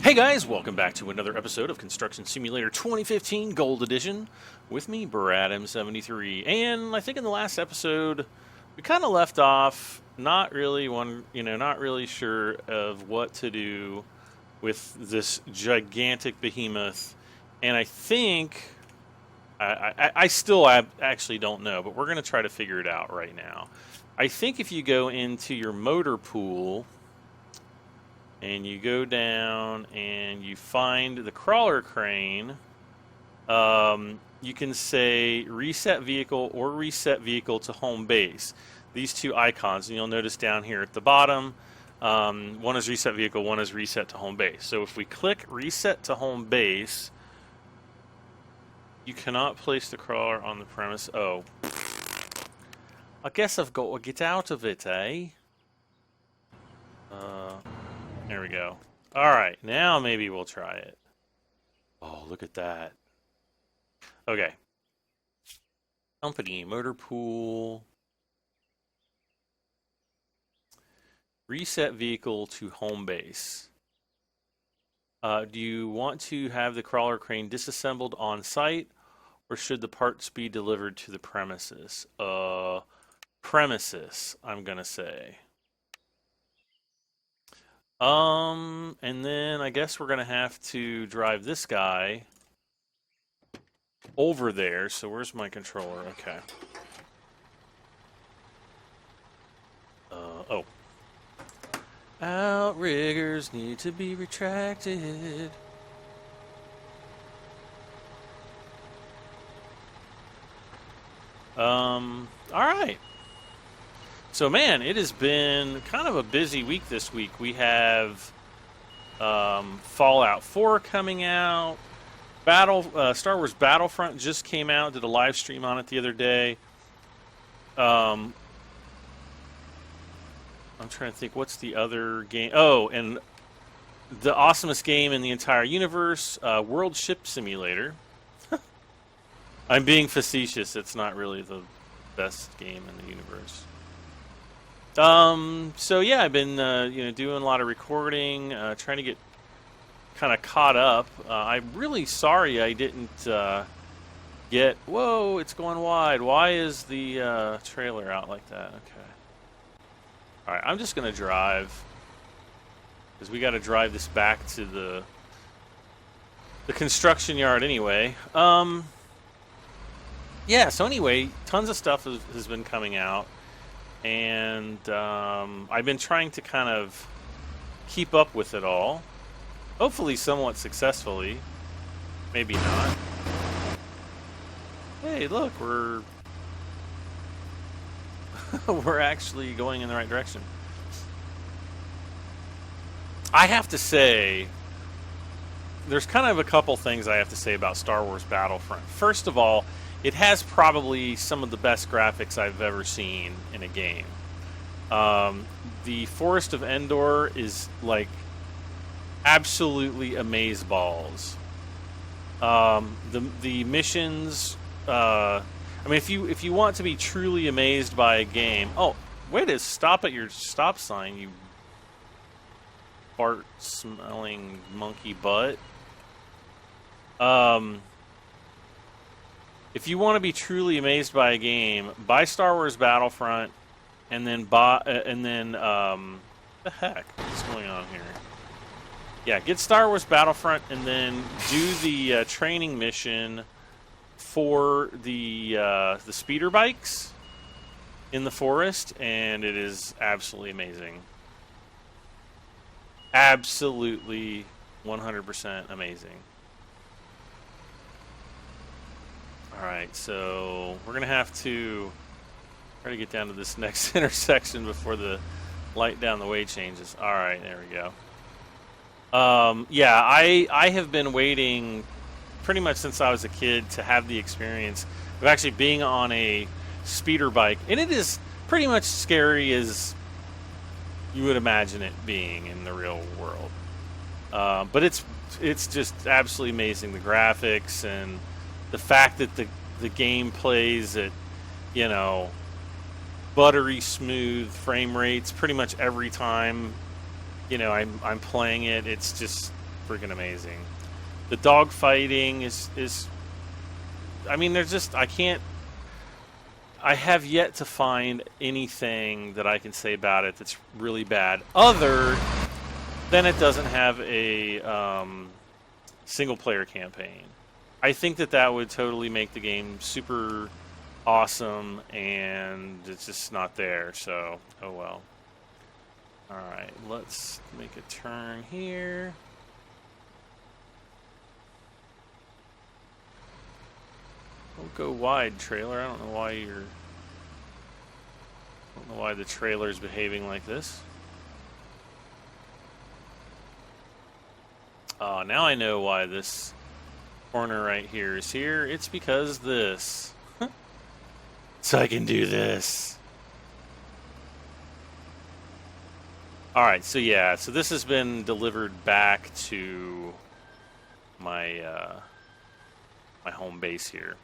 Hey guys, welcome back to another episode of Construction Simulator 2015 Gold Edition with me, Brad M73. And I think in the last episode, we kind of left off not really sure of what to do with this gigantic behemoth. And I think I still actually don't know, but we're going to try to figure it out right now. I think if you go into your motor pool and you go down and you find the crawler crane, you can say reset vehicle or reset vehicle to home base. These two icons, and you'll notice down here at the bottom, one is reset vehicle, one is reset to home base. So if we click reset to home base, you cannot place the crawler on the premise. Oh, I guess I've got to get out of it, eh? There we go. Alright, now maybe we'll try it. Oh, look at that. Okay. Company, motor pool. Reset vehicle to home base. Do you want to have the crawler crane disassembled on site, or should the parts be delivered to the premises? Premises, I'm gonna say. And then I guess we're gonna have to drive this guy over there. So where's my controller? Okay. Oh. Outriggers need to be retracted. Alright. So man, it has been kind of a busy week this week. We have Fallout 4 coming out. Star Wars Battlefront just came out. Did a live stream on it the other day. I'm trying to think, what's the other game? Oh, and the awesomest game in the entire universe, World Ship Simulator. I'm being facetious. It's not really the best game in the universe. So yeah, I've been doing a lot of recording, trying to get kind of caught up. I'm really sorry I didn't get. Whoa, it's going wide. Why is the trailer out like that? Okay. All right, I'm just gonna drive because we got to drive this back to the construction yard anyway. Yeah. So anyway, tons of stuff has been coming out. And I've been trying to kind of keep up with it all. Hopefully somewhat successfully. Maybe not. Hey, look, we're we're actually going in the right direction. I have to say, there's kind of a couple things I have to say about Star Wars Battlefront. First of all, it has probably some of the best graphics I've ever seen in a game. The Forest of Endor is like absolutely amazeballs. The missions. I mean, if you want to be truly amazed by a game, oh, way to stop at your stop sign, you fart-smelling monkey butt. If you want to be truly amazed by a game, buy Star Wars Battlefront, and then the heck, what's going on here? Yeah, get Star Wars Battlefront, and then do the training mission for the speeder bikes in the forest, and it is absolutely amazing. Absolutely, 100% amazing. Alright, so we're going to have to try to get down to this next intersection before the light down the way changes. Alright, there we go. Yeah, I have been waiting pretty much since I was a kid to have the experience of actually being on a speeder bike. And it is pretty much scary as you would imagine it being in the real world. But it's just absolutely amazing, the graphics and the fact that the game plays at, buttery smooth frame rates pretty much every time, I'm playing it. It's just freaking amazing. The dog fighting is I mean, there's just I have yet to find anything that I can say about it that's really bad, other than it doesn't have a single-player campaign. I think that would totally make the game super awesome, and it's just not there, so oh well. Alright, let's make a turn here. Don't go wide, trailer. I don't know why the trailer's behaving like this. Oh, now I know why this corner right here is here. It's because this. So I can do this. Alright, so yeah, so this has been delivered back to my my home base here.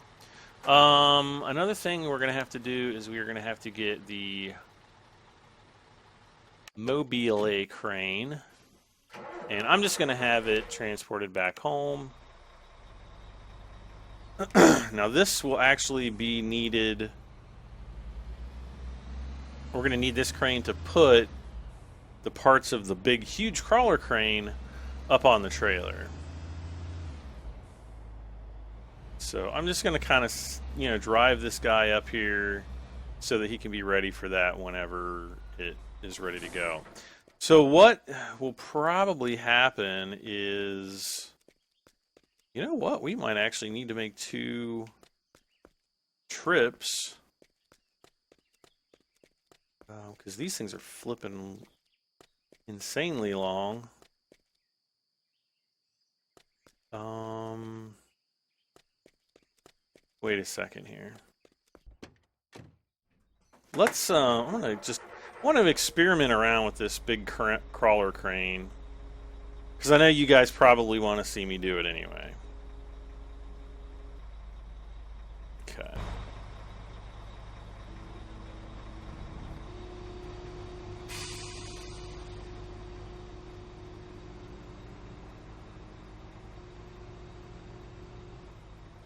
Another thing we're going to have to do is we're going to have to get the Mobile crane, and I'm just going to have it transported back home. Now this will actually be needed. We're going to need this crane to put the parts of the big, huge crawler crane up on the trailer. So I'm just going to kind of, drive this guy up here so that he can be ready for that whenever it is ready to go. So what will probably happen is, you know what? We might actually need to make 2 trips. Because these things are flipping insanely long. Wait a second here. Let's, I want to experiment around with this big crawler crane. Because I know you guys probably want to see me do it anyway. Okay.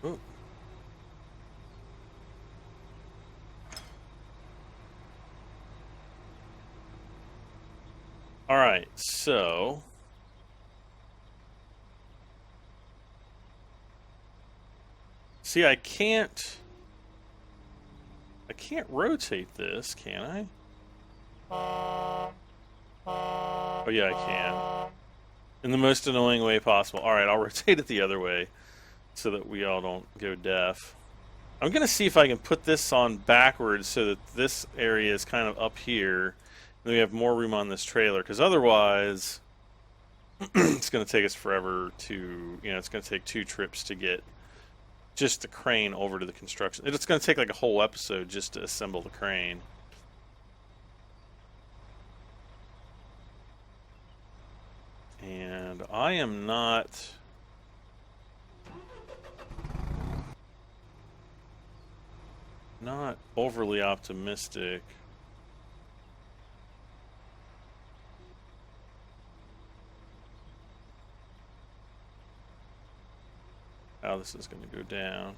Ooh. All right, so see, I can't rotate this, can I? Oh yeah, I can. In the most annoying way possible. All right, I'll rotate it the other way so that we all don't go deaf. I'm gonna see if I can put this on backwards so that this area is kind of up here. And we have more room on this trailer, because otherwise it's going to take us forever to, it's going to take 2 trips to get just the crane over to the construction. It's going to take like a whole episode just to assemble the crane. And I am not overly optimistic. How this is going to go down.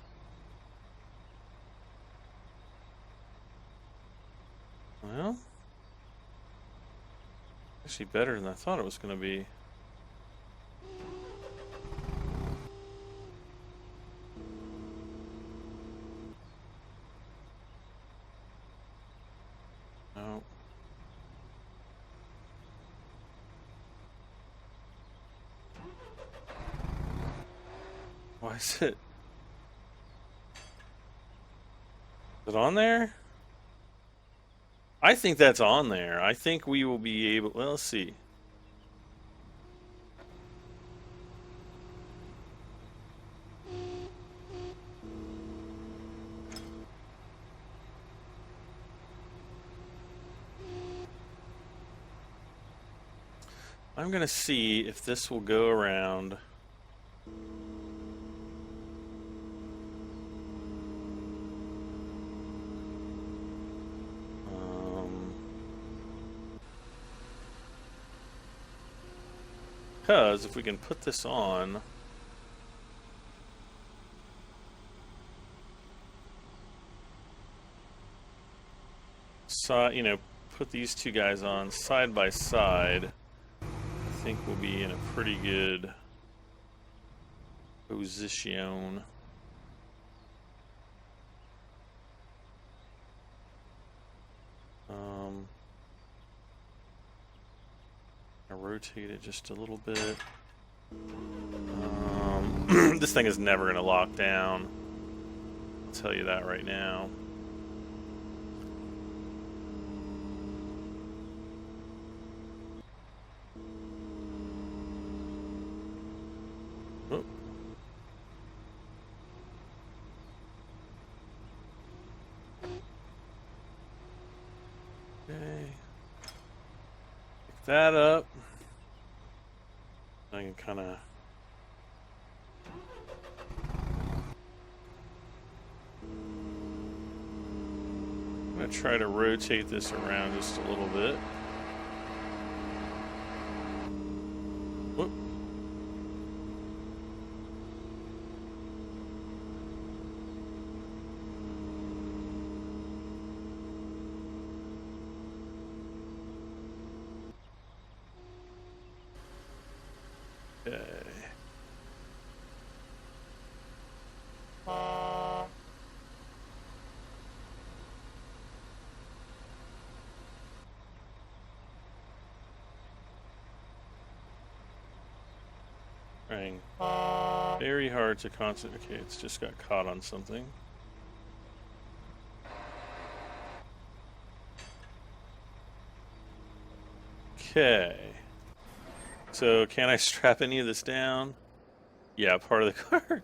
Well, actually better than I thought it was going to be. No. Why is it? Is it on there? I think that's on there. I think we will be able... Well, let's see. I'm going to see if this will go around... because if we can put this on, so, you know, put these two guys on side by side, I think we'll be in a pretty good position. I rotate it just a little bit. This thing is never going to lock down. I'll tell you that right now. Oh. Okay. Pick that up. I can kind of I'm going to try to rotate this around just a little bit. Whoop. Okay. Trying very hard to concentrate. Okay, it's just got caught on something. Okay. So, can I strap any of this down? Yeah, part of the car.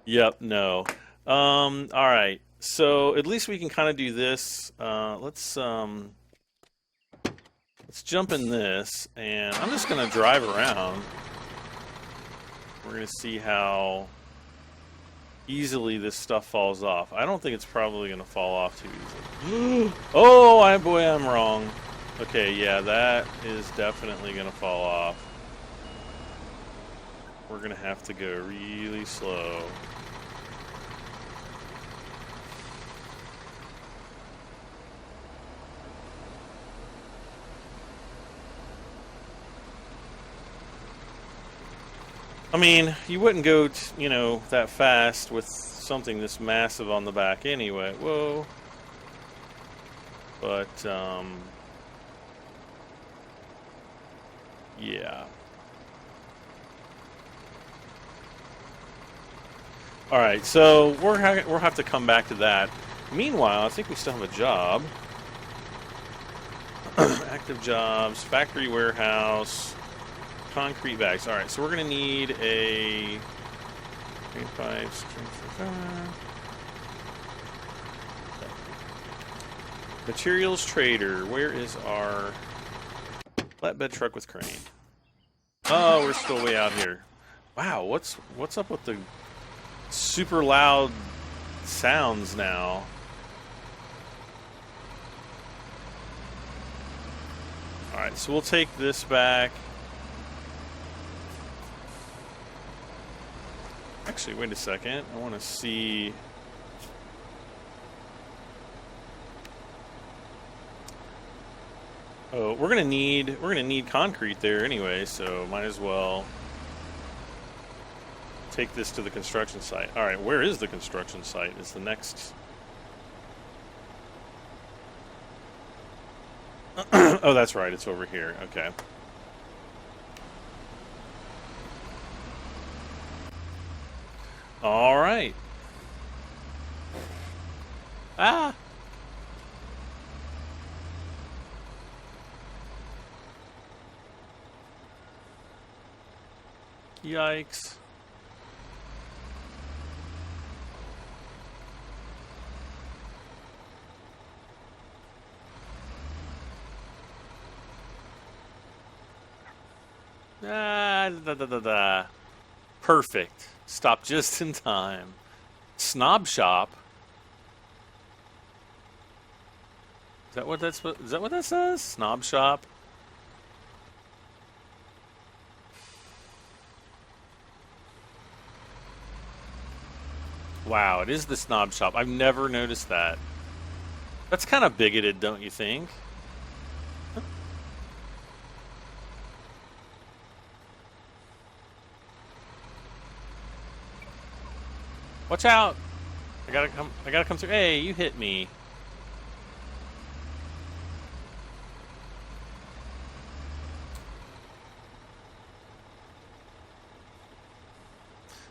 Yep, no. Alright. So, at least we can kind of do this. Let's jump in this, and I'm just going to drive around. We're going to see how easily this stuff falls off. I don't think it's probably going to fall off too easily. Oh, boy, I'm wrong. Okay, yeah, that is definitely going to fall off. We're going to have to go really slow. I mean, you wouldn't go, you know, that fast with something this massive on the back anyway. Whoa. But, yeah. Alright, so we'll have to come back to that. Meanwhile, I think we still have a job. Active jobs, factory warehouse, concrete bags. Alright, so we're going to need a... Green pipes, materials trader. Where is our flatbed truck with crane? Oh, we're still way out here. Wow, what's up with the super loud sounds now? Alright, so we'll take this back. Actually, wait a second. I want to see... Oh, we're gonna need concrete there anyway, so might as well take this to the construction site. All right, where is the construction site? Is the next... Oh, that's right. It's over here. Okay. All right. Ah. Yikes. Perfect. Stop just in time. Snob shop. Is that what that says? Snob shop. Wow, it is the snob shop. I've never noticed that. That's kind of bigoted, don't you think? Watch out! I gotta come through. Hey, you hit me.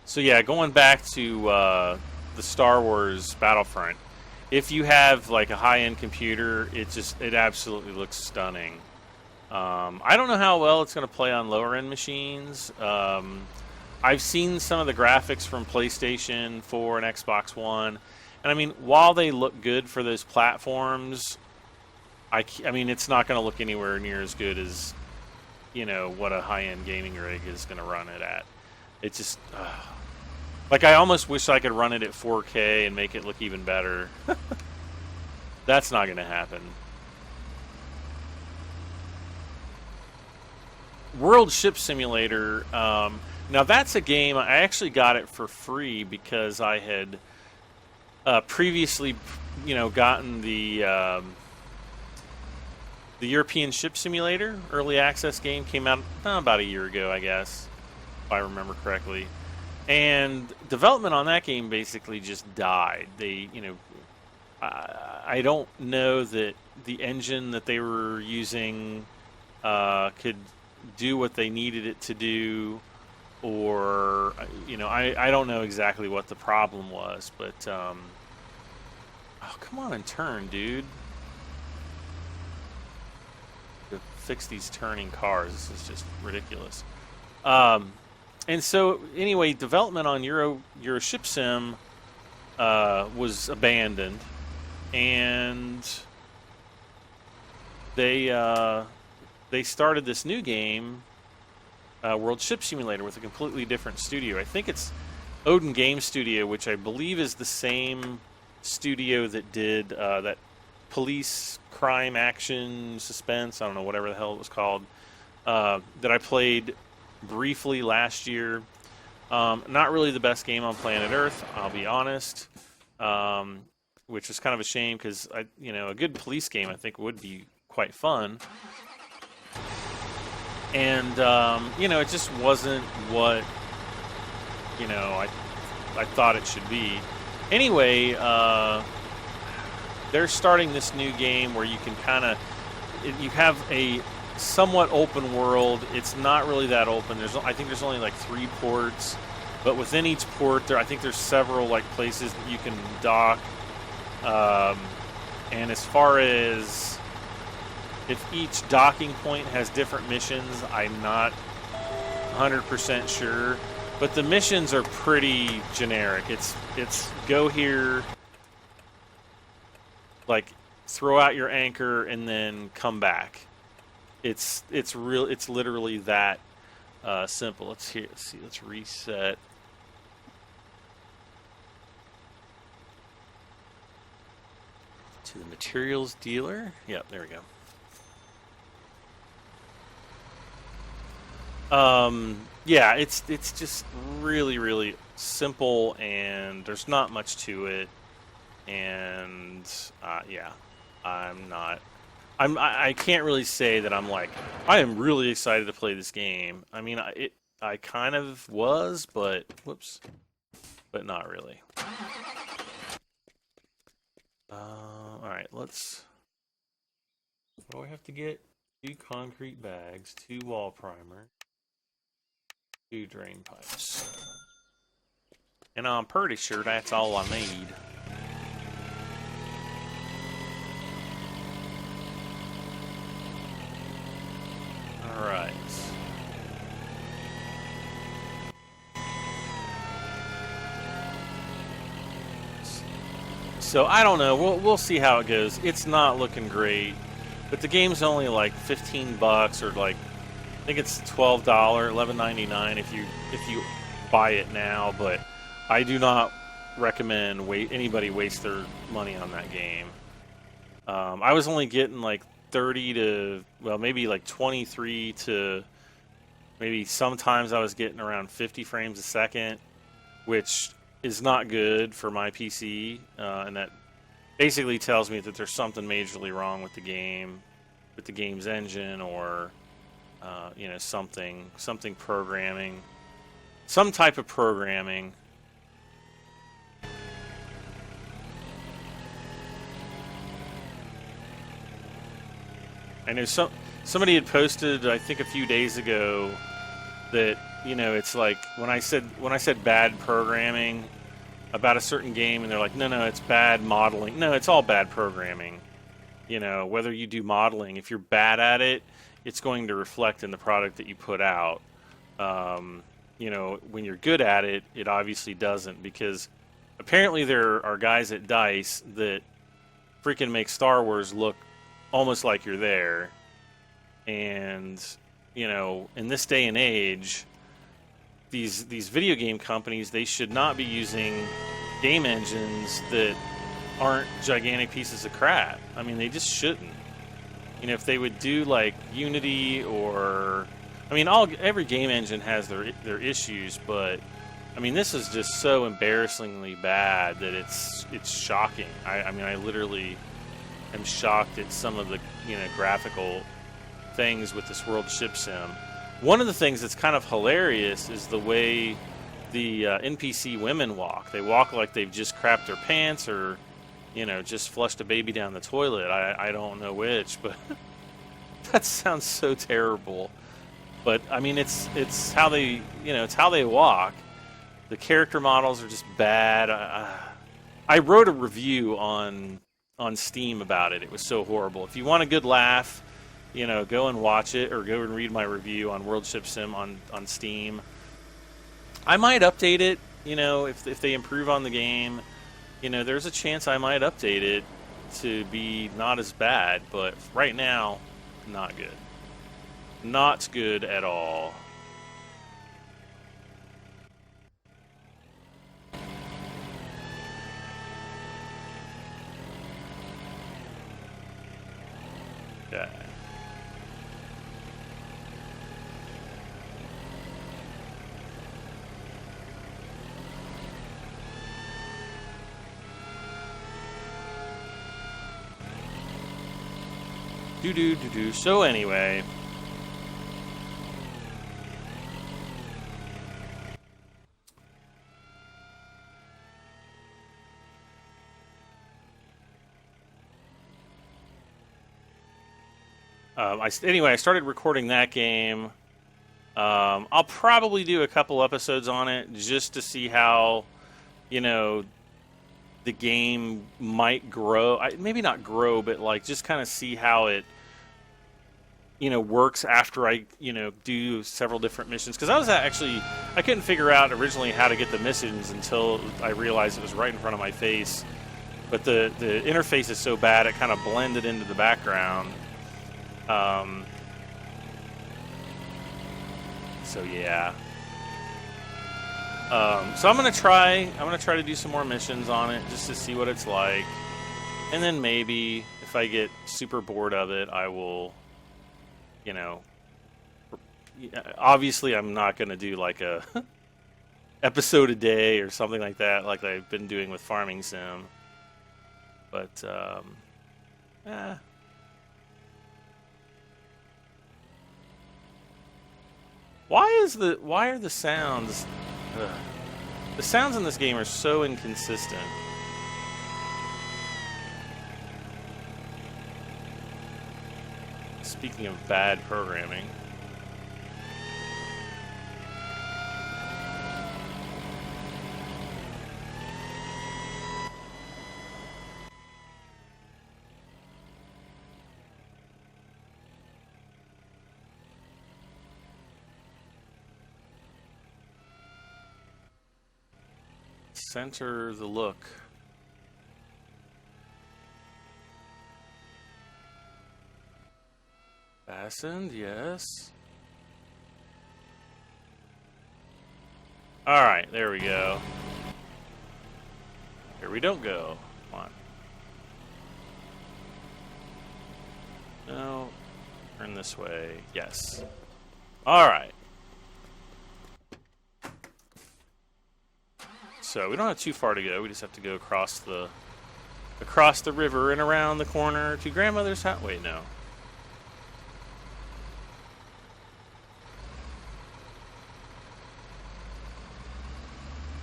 So yeah, going back to the Star Wars Battlefront, if you have like a high-end computer, it absolutely looks stunning. I don't know how well it's going to play on lower-end machines. I've seen some of the graphics from PlayStation 4 and Xbox One, and I mean, while they look good for those platforms, I mean, it's not going to look anywhere near as good as, you know, what a high-end gaming rig is going to run it at. It just, like, I almost wish I could run it at 4K and make it look even better. That's not going to happen. World Ship Simulator. Now that's a game, I actually got it for free because I had previously, you know, gotten the European Ship Simulator early access game. Came out about a year ago, I guess, if I remember correctly. And development on that game basically just died. They, you know, I don't know that the engine that they were using could do what they needed it to do, or, you know, I don't know exactly what the problem was, but oh, come on and turn, dude. To fix these turning cars, this is just ridiculous. And so, anyway, development on Euro Ship Sim was abandoned, and they started this new game, World Ship Simulator, with a completely different studio. I think it's Odin Game Studio, which I believe is the same studio that did that police crime action suspense, I don't know, whatever the hell it was called, that I played briefly last year. Not really the best game on planet Earth, I'll be honest, which is kind of a shame because, you know, a good police game I think would be quite fun. And, you know, it just wasn't what, you know, I thought it should be. Anyway, they're starting this new game where you can kind of, you have a somewhat open world. It's not really that open. I think there's only like 3 ports, but within each port, I think there's several like places that you can dock. And as far as if each docking point has different missions, I'm not 100% sure, but the missions are pretty generic. It's go here, like throw out your anchor and then come back. It's literally that simple. Let's reset. To the materials dealer. Yep, there we go. Yeah, it's just really, really simple, and there's not much to it. And yeah, I can't really say that I'm like, I am really excited to play this game. I mean, I kind of was, but but not really. All right, what do I have to get? 2 concrete bags, 2 wall primer, 2 drain pipes. And I'm pretty sure that's all I need. Alright. So I don't know. We'll see how it goes. It's not looking great, but the game's only like $15 or like I think it's $12, $11.99 if you buy it now. But I do not recommend anybody waste their money on that game. I was only getting like 30 to, well, maybe like 23 to maybe sometimes I was getting around 50 frames a second, which is not good for my PC, and that basically tells me that there's something majorly wrong with the game's engine, or you know, something programming, some type of programming. I know somebody had posted, I think a few days ago, that, you know, it's like when I said bad programming about a certain game, and they're like, no, it's bad modeling. No, it's all bad programming. You know, whether you do modeling, if you're bad at it, it's going to reflect in the product that you put out. You know, when you're good at it, it obviously doesn't, because apparently there are guys at DICE that freaking make Star Wars look almost like you're there. And, you know, in this day and age, these video game companies, they should not be using game engines that aren't gigantic pieces of crap. I mean, they just shouldn't. You know, if they would do like Unity, or, I mean, every game engine has their issues, but I mean, this is just so embarrassingly bad that it's shocking. I mean, I literally am shocked at some of the, you know, graphical things with this World Ship Sim. One of the things that's kind of hilarious is the way the NPC women walk. They walk like they've just crapped their pants, or, you know, just flushed a baby down the toilet. I don't know which, but that sounds so terrible. But I mean, it's how they, you know, it's how they walk. The character models are just bad. I wrote a review on Steam about it. It was so horrible. If you want a good laugh, you know, go and watch it, or go and read my review on World Ship Sim on Steam. I might update it, you know, if they improve on the game. You know, there's a chance I might update it to be not as bad, but right now, not good. Not good at all. Okay. Do. So anyway, I started recording that game. I'll probably do a couple episodes on it just to see how, you know, the game might grow. Maybe not grow, but like just kind of see how it, you know, works after I, you know, do several different missions. Because I couldn't figure out originally how to get the missions until I realized it was right in front of my face. But the interface is so bad, it kind of blended into the background. So yeah. So I'm gonna try to do some more missions on it just to see what it's like, and then maybe if I get super bored of it, I will, you know, obviously I'm not gonna do like a episode a day or something like that, like I've been doing with Farming Sim. But why are the sounds? The sounds in this game are so inconsistent. Speaking of bad programming. Center the look. Fastened, yes. Alright, there we go. Here we don't go. Come on. No. Turn this way. Yes. Alright. So we don't have too far to go. We just have to go across the river and around the corner to grandmother's house. Wait, no.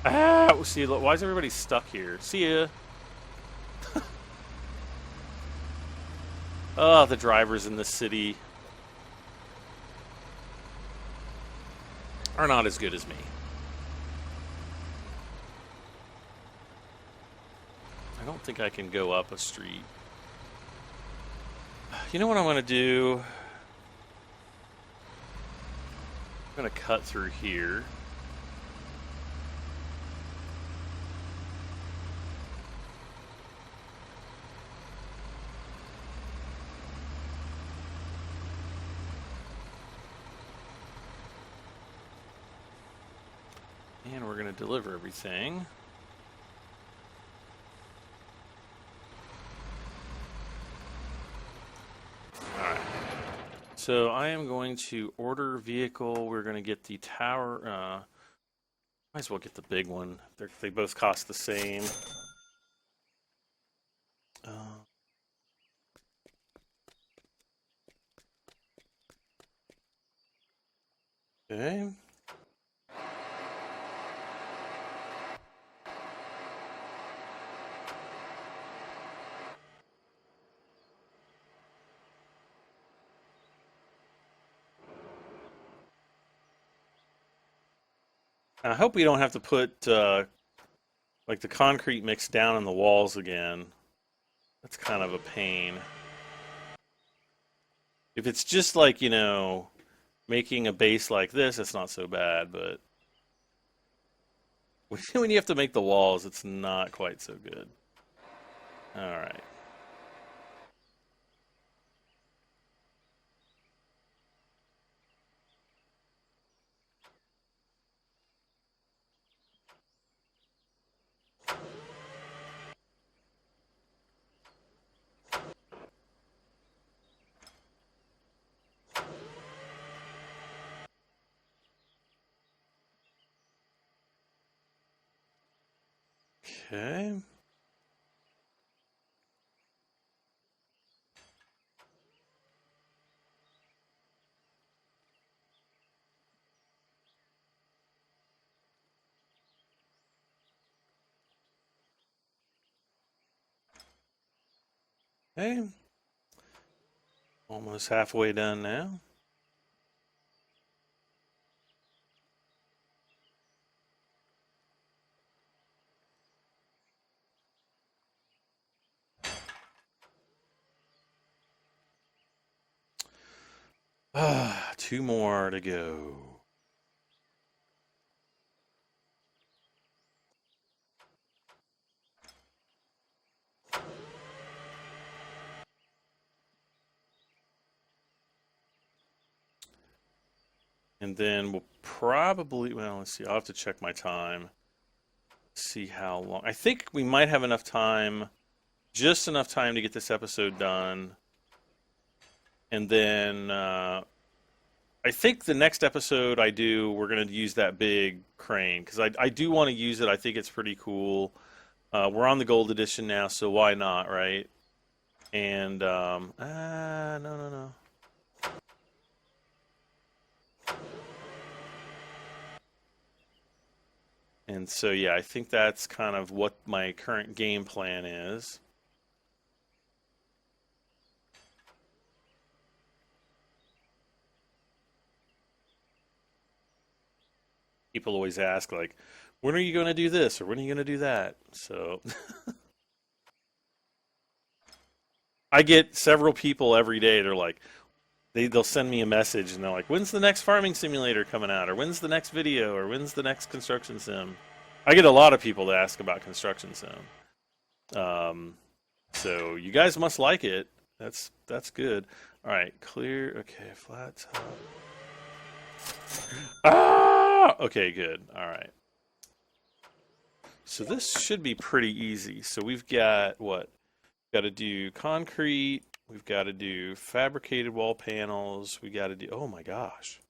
Ah, see, why is everybody stuck here? See ya. Oh, the drivers in this city are not as good as me. I don't think I can go up a street. You know what I'm going to do? I'm going to cut through here. And we're going to deliver everything. Alright. So I am going to order vehicle. We're going to get the tower. Might as well get the big one. They both cost the same. Okay. I hope we don't have to put like the concrete mix down in the walls again. That's kind of a pain. If it's just like, you know, making a base like this, it's not so bad, but when you have to make the walls, it's not quite so good. All right. Okay. Okay. Almost halfway done now. Ah, 2 more to go. And then we'll probably, well, let's see, I'll have to check my time. See how long. I think we might have enough time, just enough time to get this episode done. And then I think the next episode I do, we're going to use that big crane because I do want to use it. I think it's pretty cool. We're on the gold edition now, so why not, right? And, no. And so, yeah, I think that's kind of what my current game plan is. People always ask, like, when are you going to do this or when are you going to do that? So I get several people every day. They're like, they'll send me a message and they're like, when's the next farming simulator coming out? Or when's the next video? Or when's the next construction sim? I get a lot of people to ask about construction sim. So you guys must like it. That's good. All right, clear. Okay, flat top. Ah! Okay, good. All right. So this should be pretty easy. So we've got what? Got to do concrete. We've got to do fabricated wall panels. We got to do. Oh my gosh.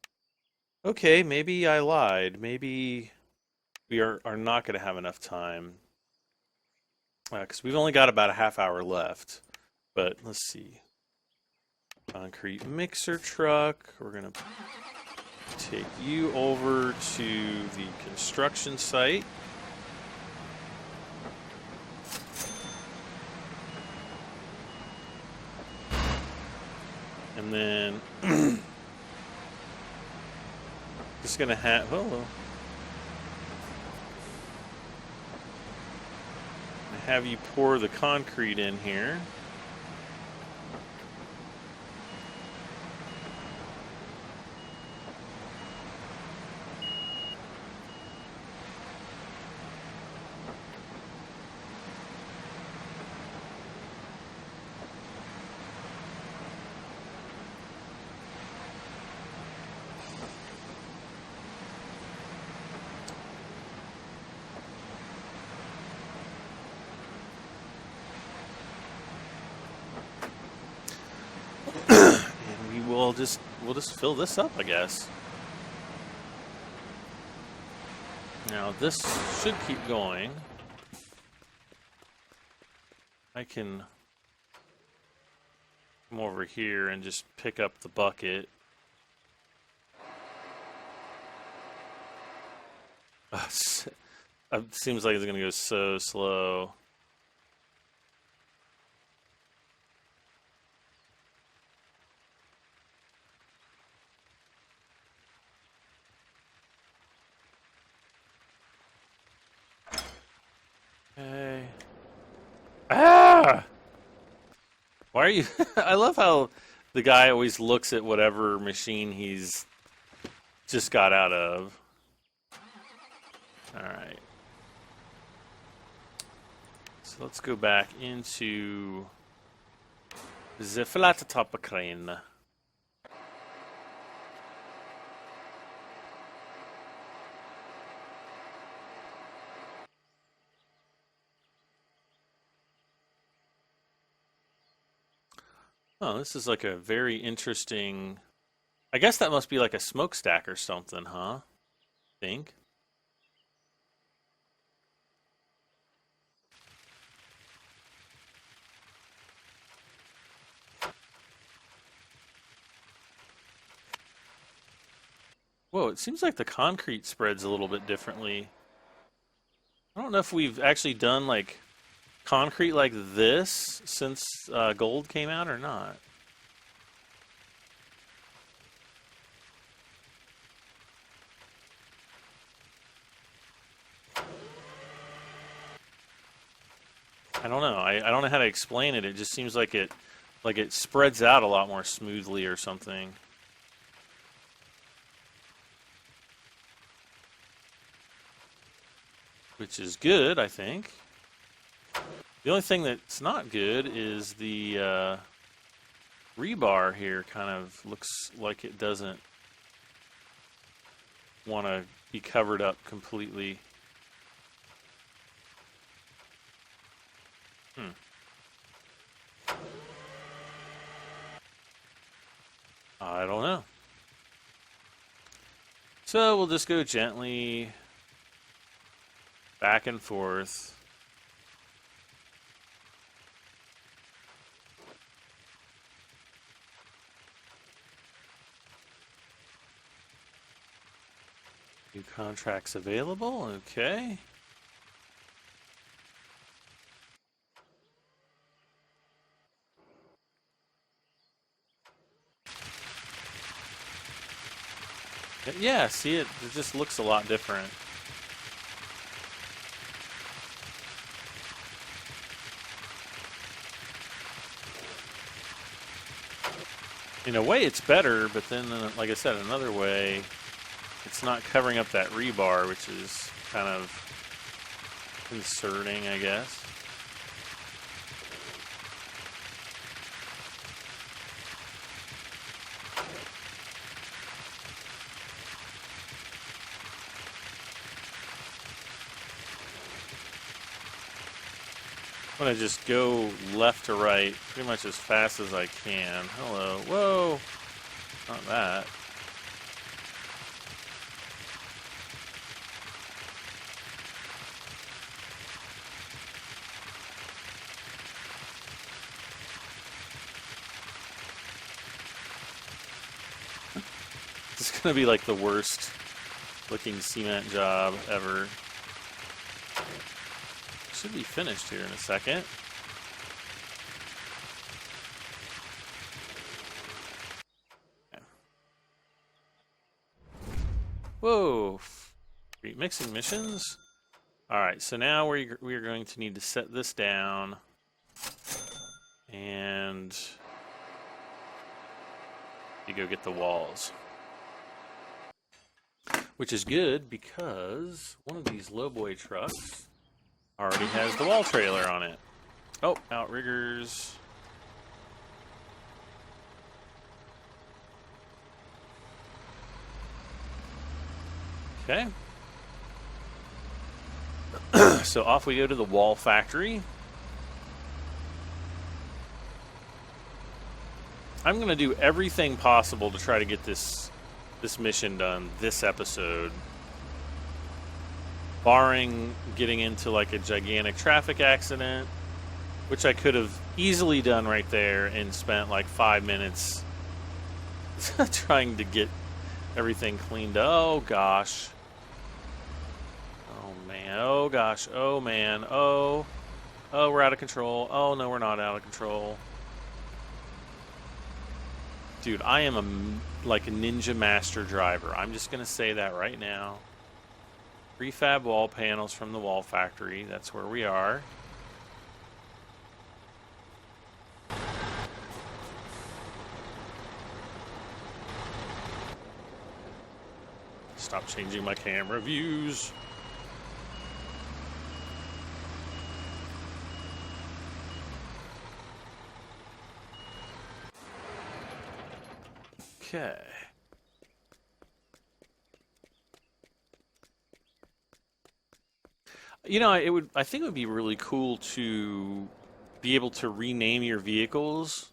Okay, maybe I lied. Maybe we are not going to have enough time because we've only got about a half hour left. But let's see. Concrete mixer truck. We're going to take you over to the construction site. And then just going to have you pour the concrete in here. We'll just fill this up, I guess. Now this should keep going. I can come over here and just pick up the bucket. It seems like it's gonna go so slow. Okay. Ah! Why are you... I love how the guy always looks at whatever machine he's just got out of. Alright. So let's go back into the flat top crane. Oh, this is like a very interesting... I guess that must be like a smokestack or something, huh? I think. Whoa, it seems like the concrete spreads a little bit differently. I don't know if we've actually done like concrete like this since gold came out or not. I don't know. I don't know how to explain it. It just seems like it spreads out a lot more smoothly or something. Which is good, I think. The only thing that's not good is the rebar here kind of looks like it doesn't want to be covered up completely. I don't know. So we'll just go gently back and forth. New contracts available, okay. Yeah, see it just looks a lot different. In a way it's better, but then like I said, another way it's not covering up that rebar, which is kind of concerning, I guess. I'm going to just go left to right pretty much as fast as I can. Hello. Whoa. Not that. This is going to be like the worst looking cement job ever. Should be finished here in a second. Okay. Whoa. Mixing missions. Alright, so now we are going to need to set this down. And you go get the walls. Which is good because one of these lowboy trucks already has the wall trailer on it. Oh, outriggers. Okay. So off we go to the wall factory. I'm going to do everything possible to try to get this mission done this episode. Barring getting into like a gigantic traffic accident, which I could have easily done right there and spent like 5 minutes trying to get everything cleaned up. Oh gosh. Oh man. Oh gosh. Oh man. Oh, we're out of control. Oh no, we're not out of control. Dude, I am like a ninja master driver. I'm just going to say that right now. Prefab wall panels from the wall factory. That's where we are. Stop changing my camera views. Okay. You know, I think it would be really cool to be able to rename your vehicles,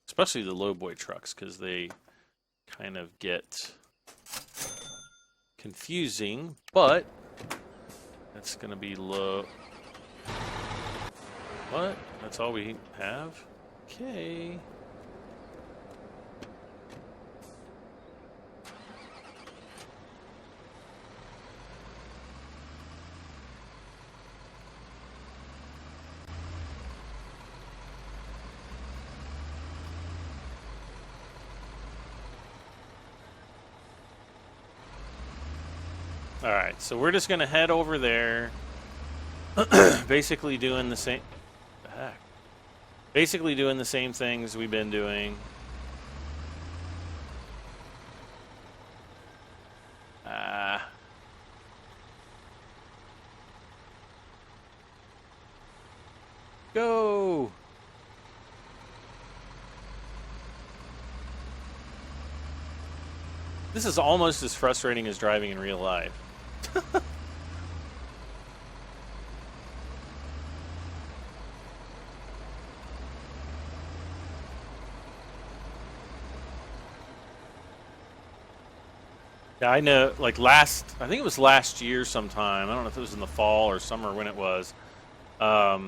especially the lowboy trucks, because they kind of get confusing, but that's going to be low. What? That's all we have? Okay. Alright, so we're just going to head over there, basically doing the same... What the heck? Basically doing the same things we've been doing. Go! This is almost as frustrating as driving in real life. Yeah, I know, like I think it was last year sometime. I don't know if it was in the fall or summer when it was. I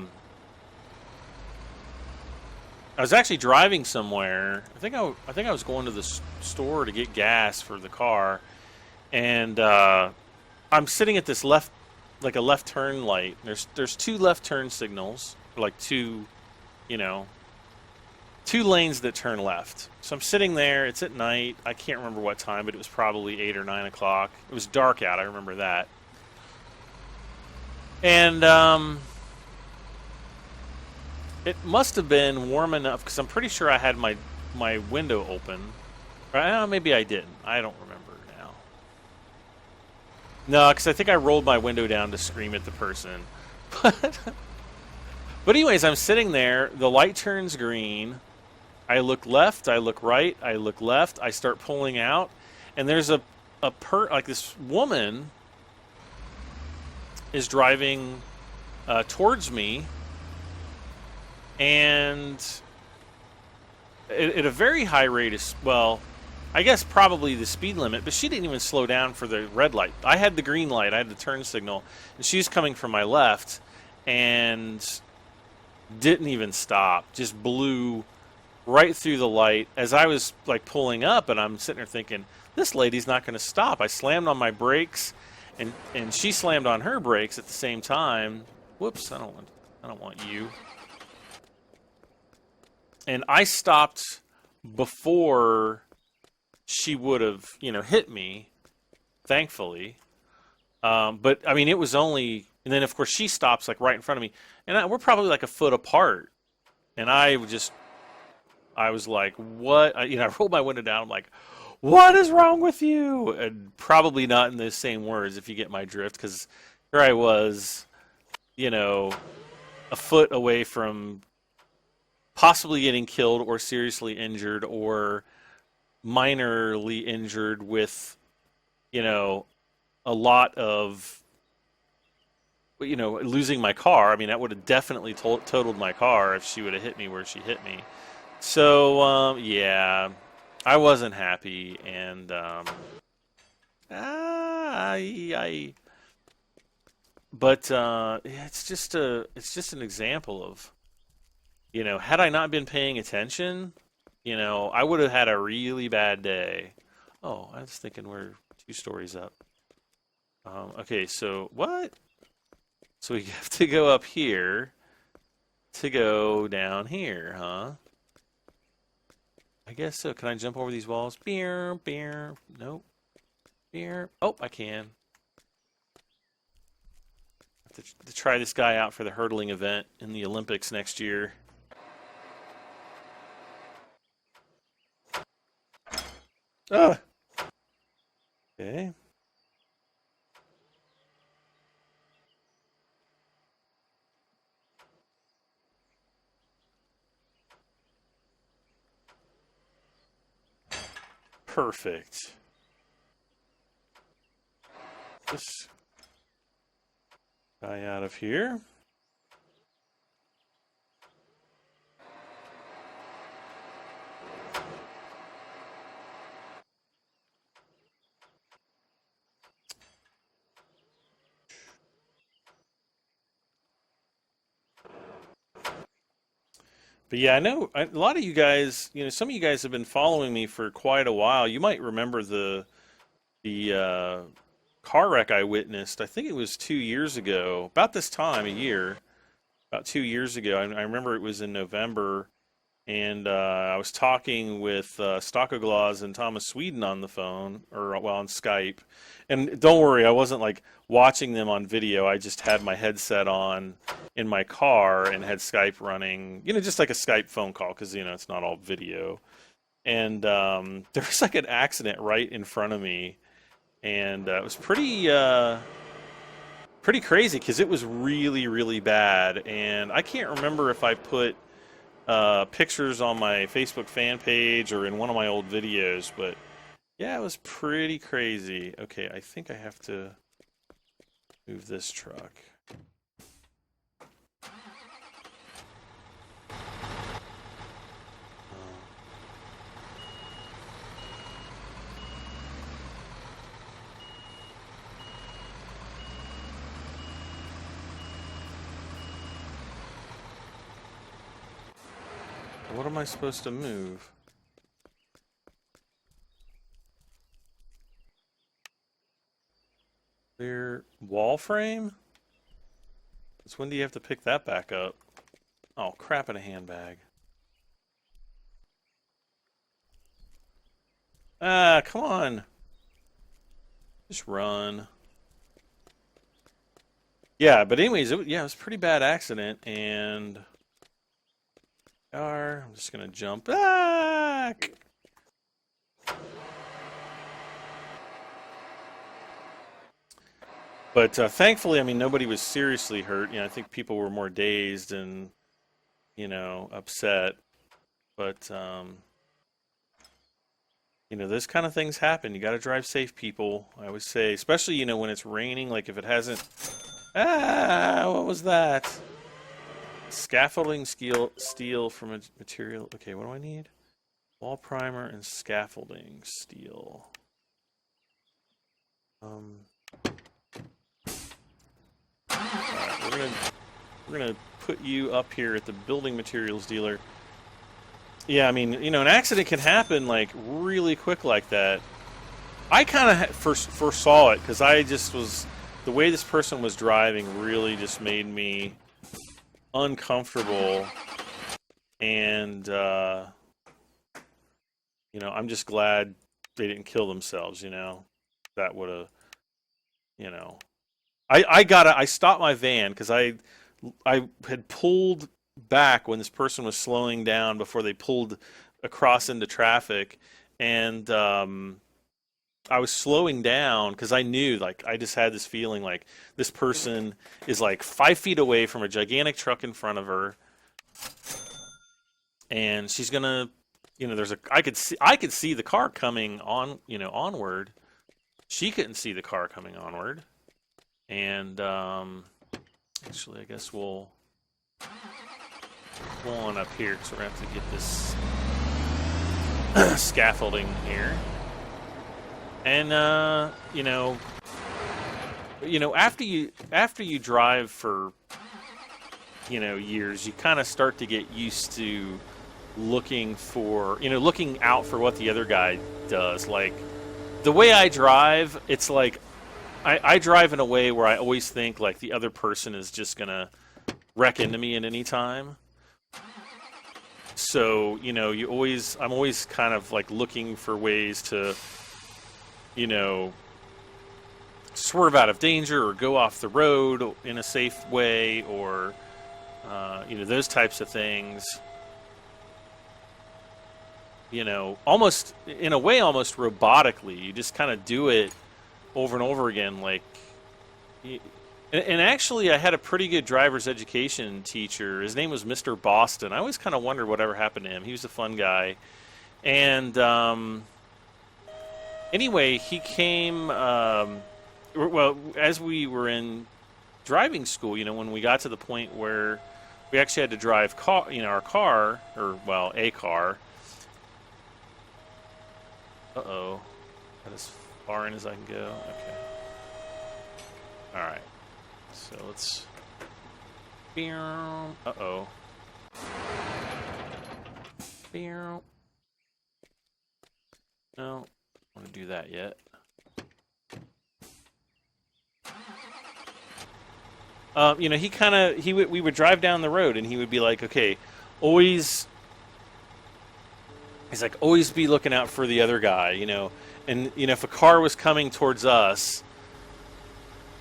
was actually driving somewhere. I think I was going to the store to get gas for the car, and I'm sitting at this left turn light. There's two left turn signals, like two lanes that turn left. So I'm sitting there. It's at night. I can't remember what time, but it was probably 8 or 9 o'clock. It was dark out. I remember that. And it must have been warm enough because I'm pretty sure I had my window open. Maybe I didn't. I don't remember now. No, because I think I rolled my window down to scream at the person. But anyways, I'm sitting there. The light turns green. I look left. I look right. I look left. I start pulling out, and there's like this woman is driving towards me, and at a very high rate of, well, I guess probably the speed limit, but she didn't even slow down for the red light. I had the green light. I had the turn signal, and she's coming from my left, and didn't even stop. Just blew right through the light as I was like pulling up, and I'm sitting there thinking, this lady's not going to stop. I slammed on my brakes, and she slammed on her brakes at the same time. Whoops! I don't want you. And I stopped before she would have, hit me. Thankfully, but I mean, it was only, and then of course she stops like right in front of me, and we're probably like a foot apart, and I was like, what? I rolled my window down. I'm like, what is wrong with you? And probably not in the same words, if you get my drift, because here I was, a foot away from possibly getting killed or seriously injured or minorly injured with, a lot of, losing my car. I mean, that would have definitely totaled my car if she would have hit me where she hit me. So, yeah, I wasn't happy, and but it's just an example of, had I not been paying attention, I would have had a really bad day. Oh, I was thinking we're 2 stories up. Okay, so what? So we have to go up here to go down here, huh? I guess so. Can I jump over these walls? Beer. Nope. Beer. Oh, I can. Have to try this guy out for the hurdling event in the Olympics next year. Ah. Okay. Perfect. This guy out of here. But yeah, I know a lot of you guys, some of you guys have been following me for quite a while. You might remember the car wreck I witnessed. I think it was 2 years ago, about this time, about 2 years ago. I remember it was in November, and I was talking with Stockoglass and Thomas Sweden on the phone, or on Skype. And don't worry, I wasn't like watching them on video. I just had my headset on in my car and had Skype running, just like a Skype phone call, because it's not all video. And there was like an accident right in front of me, and it was pretty crazy because it was really, really bad. And I can't remember if I put pictures on my Facebook fan page or in one of my old videos, but yeah, it was pretty crazy. Okay, I think I have to move this truck. What am I supposed to move? Clear wall frame? Since when do you have to pick that back up? Oh, crap in a handbag. Ah, come on. Just run. Yeah, but anyways, it was a pretty bad accident, and I'm just gonna jump back. But thankfully, I mean, nobody was seriously hurt. I think people were more dazed and, upset. But, those kind of things happen. You got to drive safe, people. I always say, especially, when it's raining, like if it hasn't. What was that? Scaffolding steel from a material. Okay, what do I need? Wall primer and scaffolding steel. Alright, we're gonna put you up here at the building materials dealer. Yeah, I mean, an accident can happen like really quick like that. I kind of first foresaw it because I just was the way this person was driving really just made me uncomfortable, and I'm just glad they didn't kill themselves. That would have, you know, I stopped my van because I had pulled back when this person was slowing down before they pulled across into traffic, and I was slowing down because I knew, like, I just had this feeling like this person is like 5 feet away from a gigantic truck in front of her, and she's gonna, I could see the car coming on, onward. She couldn't see the car coming onward, and actually, I guess we'll go on up here because we're gonna have to get this scaffolding here. And after you drive for years, you kind of start to get used to looking out for what the other guy does. Like the way I drive, it's like I drive in a way where I always think like the other person is just gonna wreck into me at any time. So I'm always kind of like looking for ways to swerve out of danger or go off the road in a safe way, or those types of things. Almost in a way, almost robotically. You just kind of do it over and over again. Like, and actually, I had a pretty good driver's education teacher. His name was Mr. Boston. I always kind of wondered whatever happened to him. He was a fun guy, and anyway, he came. Well, as we were in driving school, when we got to the point where we actually had to drive our car, or well, a car. Uh-oh. Got as far in as I can go. Okay. All right. So let's. Uh-oh. No, I want to do that yet. We would drive down the road, and he would be like, okay, always be looking out for the other guy, and if a car was coming towards us,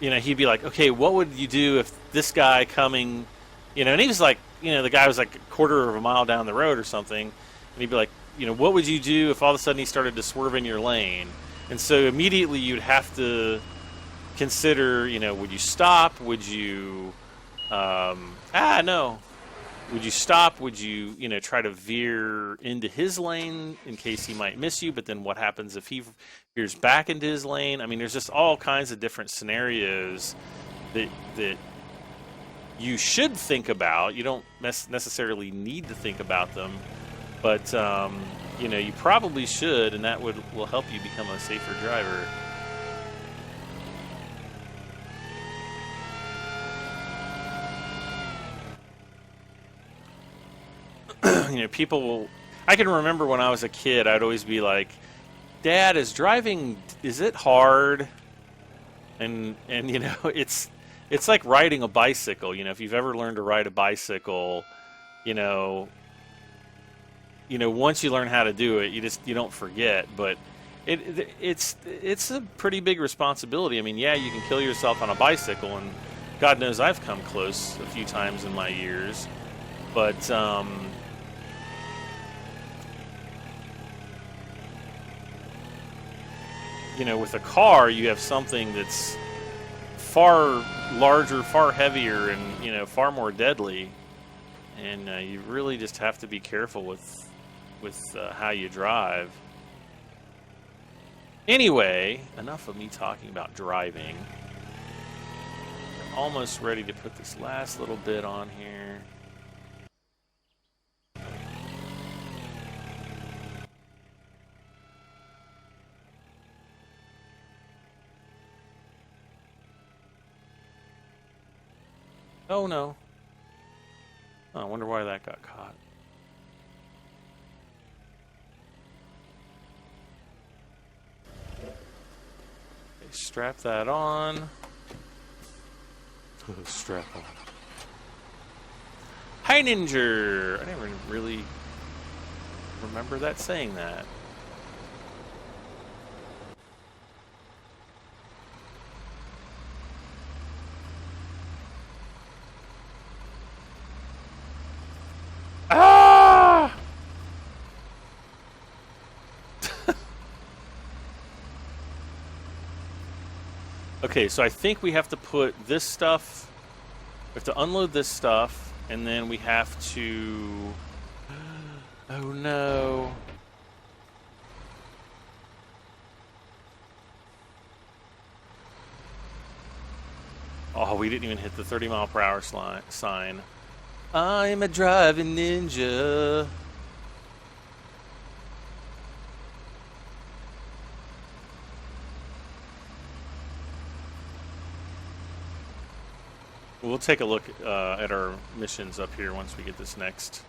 he'd be like, okay, what would you do if this guy coming, and he was like, the guy was like a quarter of a mile down the road or something, and he'd be like, what would you do if all of a sudden he started to swerve in your lane? And so immediately you'd have to consider, would you stop? Would you, no. Would you stop? Would you, try to veer into his lane in case he might miss you? But then what happens if he veers back into his lane? I mean, there's just all kinds of different scenarios that you should think about. You don't necessarily need to think about them, but you probably should, and that will help you become a safer driver. People will. I can remember when I was a kid, I'd always be like, "Dad, is it hard?" And it's like riding a bicycle. If you've ever learned to ride a bicycle, once you learn how to do it, you don't forget. But it's a pretty big responsibility. I mean, yeah, you can kill yourself on a bicycle, and God knows I've come close a few times in my years. But with a car, you have something that's far larger, far heavier, and far more deadly. And you really just have to be careful with how you drive. Anyway, enough of me talking about driving. I'm almost ready to put this last little bit on here. Oh no. Oh, I wonder why that got caught. strap that on. Strap on. Hi, Ninja! I never really remember that saying that. Ah! Okay, so I think we have to put this stuff. We have to unload this stuff, and then we have to. Oh no. Oh, we didn't even hit the 30-mile-per-hour sign. I'm a driving ninja. We'll take a look at our missions up here once we get this next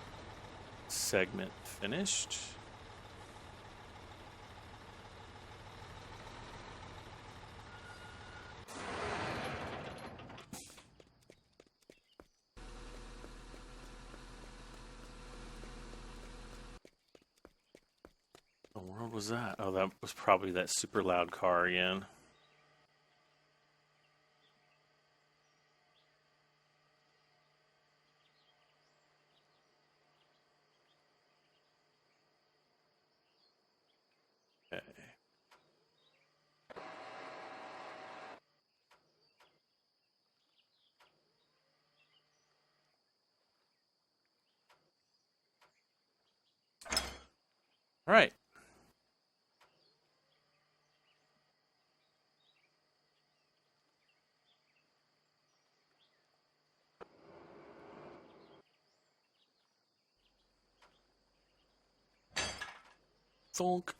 segment finished. What the world was that? Oh, that was probably that super loud car again. Okay. All right. Thunk.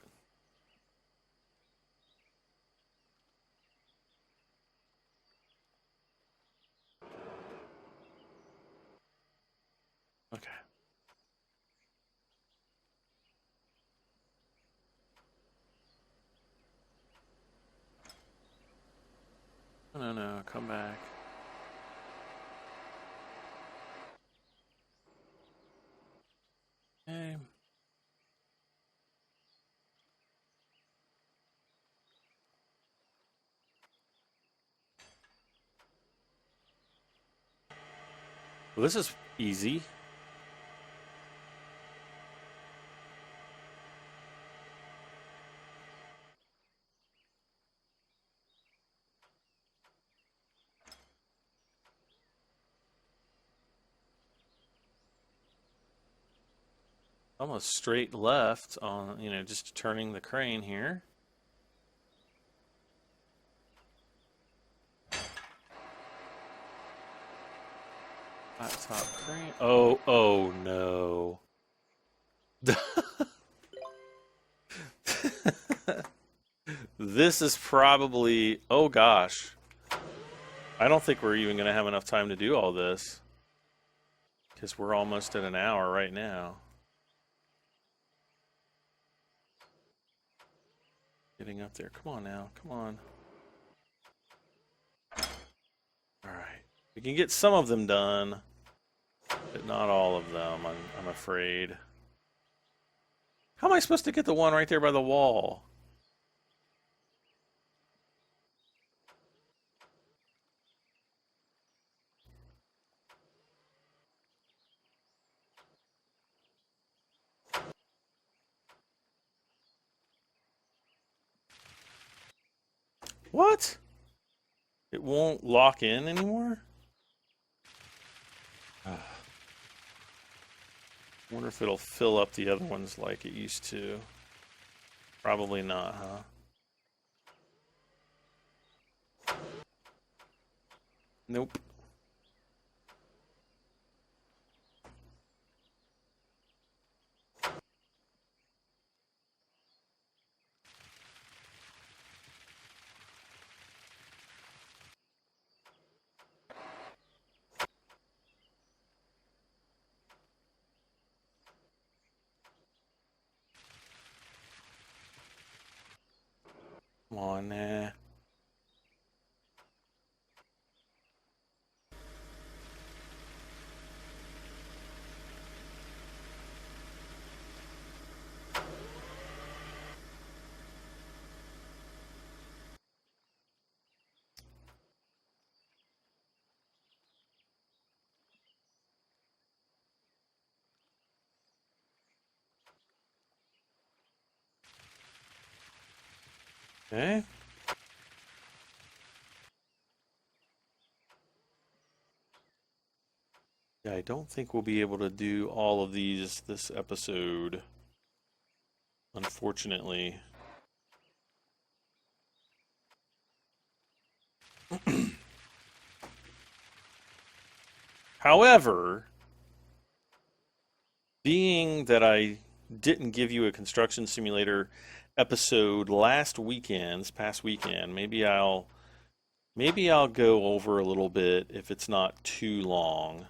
Okay. No, no, come back. Okay. Well, this is easy. Almost straight left on, just turning the crane here. Flat top crane. Oh no. This is probably, oh gosh. I don't think we're even going to have enough time to do all this. Because we're almost at an hour right now. Getting up there. Come on now. Come on. Alright. We can get some of them done. But not all of them, I'm afraid. How am I supposed to get the one right there by the wall? What? It won't lock in anymore? Wonder if it'll fill up the other ones like it used to. Probably not, huh? Nope. Come on, nah. Okay. Yeah, I don't think we'll be able to do all of these this episode, unfortunately. However, being that I didn't give you a construction simulator episode this past weekend, maybe I'll go over a little bit if it's not too long.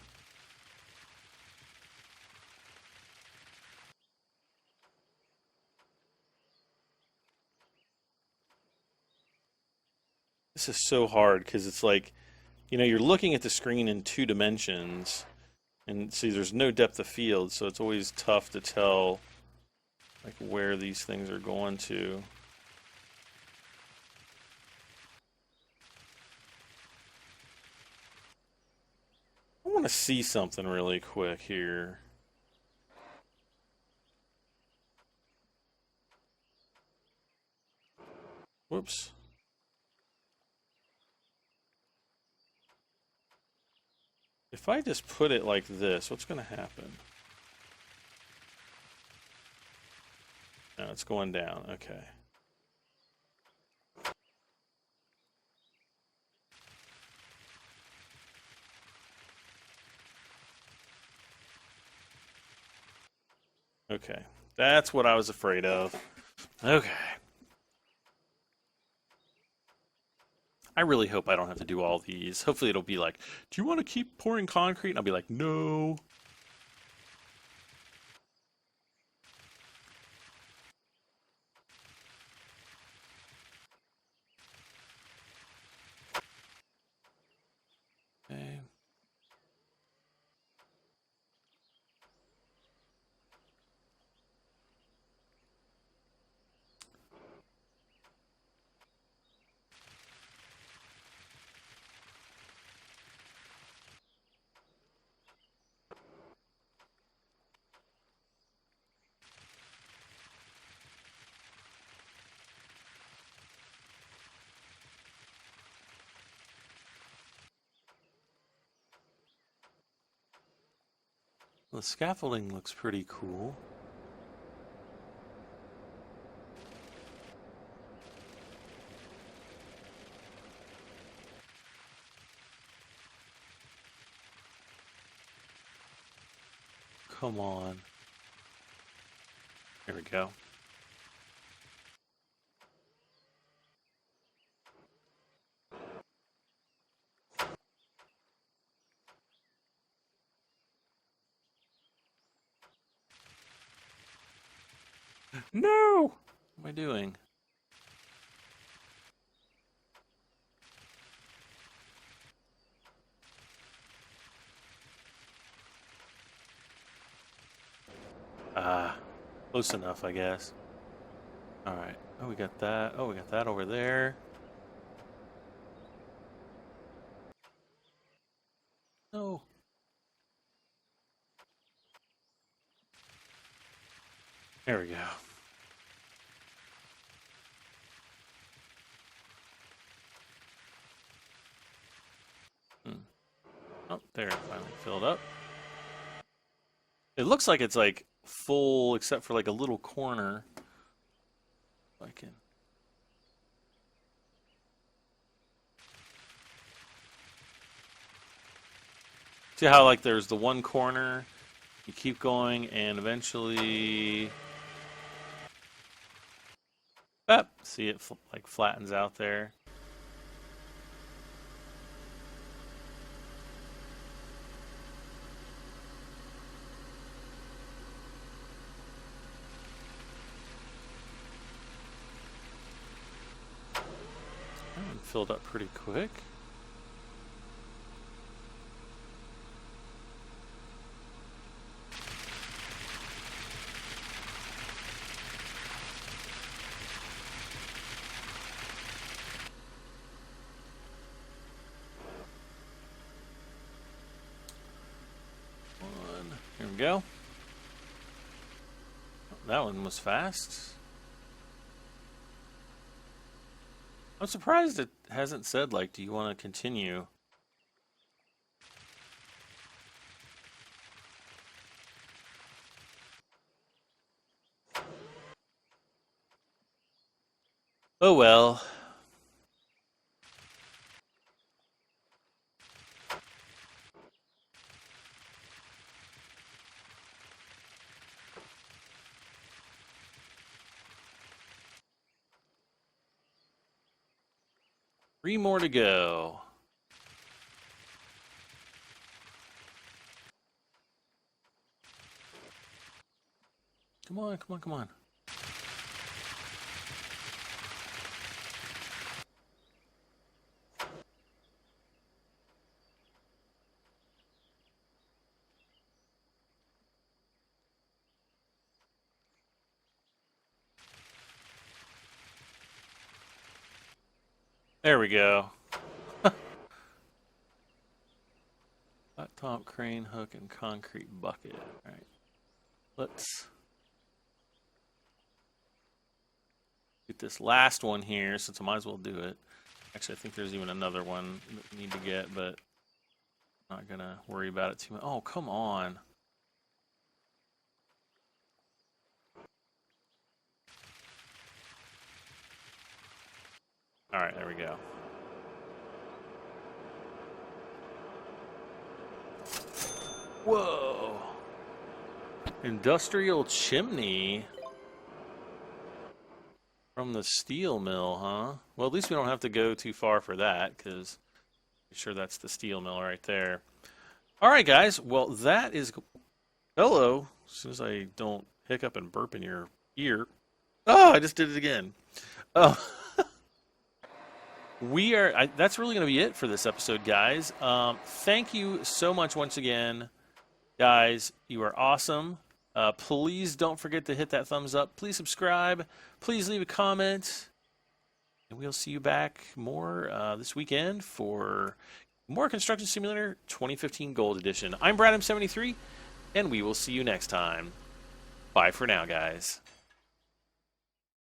This is so hard because it's like, you're looking at the screen in 2 dimensions, and see, there's no depth of field, so it's always tough to tell like where these things are going to. I want to see something really quick here. Whoops. If I just put it like this, what's going to happen? No, it's going down. Okay. Okay. That's what I was afraid of. Okay. I really hope I don't have to do all these. Hopefully it'll be like, do you want to keep pouring concrete? And I'll be like, no. Okay. The scaffolding looks pretty cool. Come on. There we go. No! What am I doing? Close enough, I guess. Alright. Oh, we got that. Oh, we got that over there. No. There we go. Oh, there, it finally filled up. It looks like it's like full except for like a little corner. If I can. See how like there's the one corner, you keep going, and eventually, see it like flattens out there. That one filled up pretty quick. Here we go. That one was fast. I'm surprised it hasn't said, like, do you want to continue? Oh well. Three more to go. Come on, come on, come on. There we go. Flat top, crane, hook, and concrete bucket. All right. Let's get this last one here, since I might as well do it. Actually, I think there's even another one that we need to get, but I'm not going to worry about it too much. Oh, come on. All right, there we go. Whoa. Industrial chimney from the steel mill, huh? Well, at least we don't have to go too far for that, because I'm sure that's the steel mill right there. All right, guys. Well, that is... Hello. As soon as I don't hiccup and burp in your ear. Oh, I just did it again. Oh. That's really going to be it for this episode, guys. Thank you so much once again, guys. You are awesome. Please don't forget to hit that thumbs up. Please subscribe. Please leave a comment. And we'll see you back more this weekend for more Construction Simulator 2015 Gold Edition. I'm Brad M73, and we will see you next time. Bye for now, guys.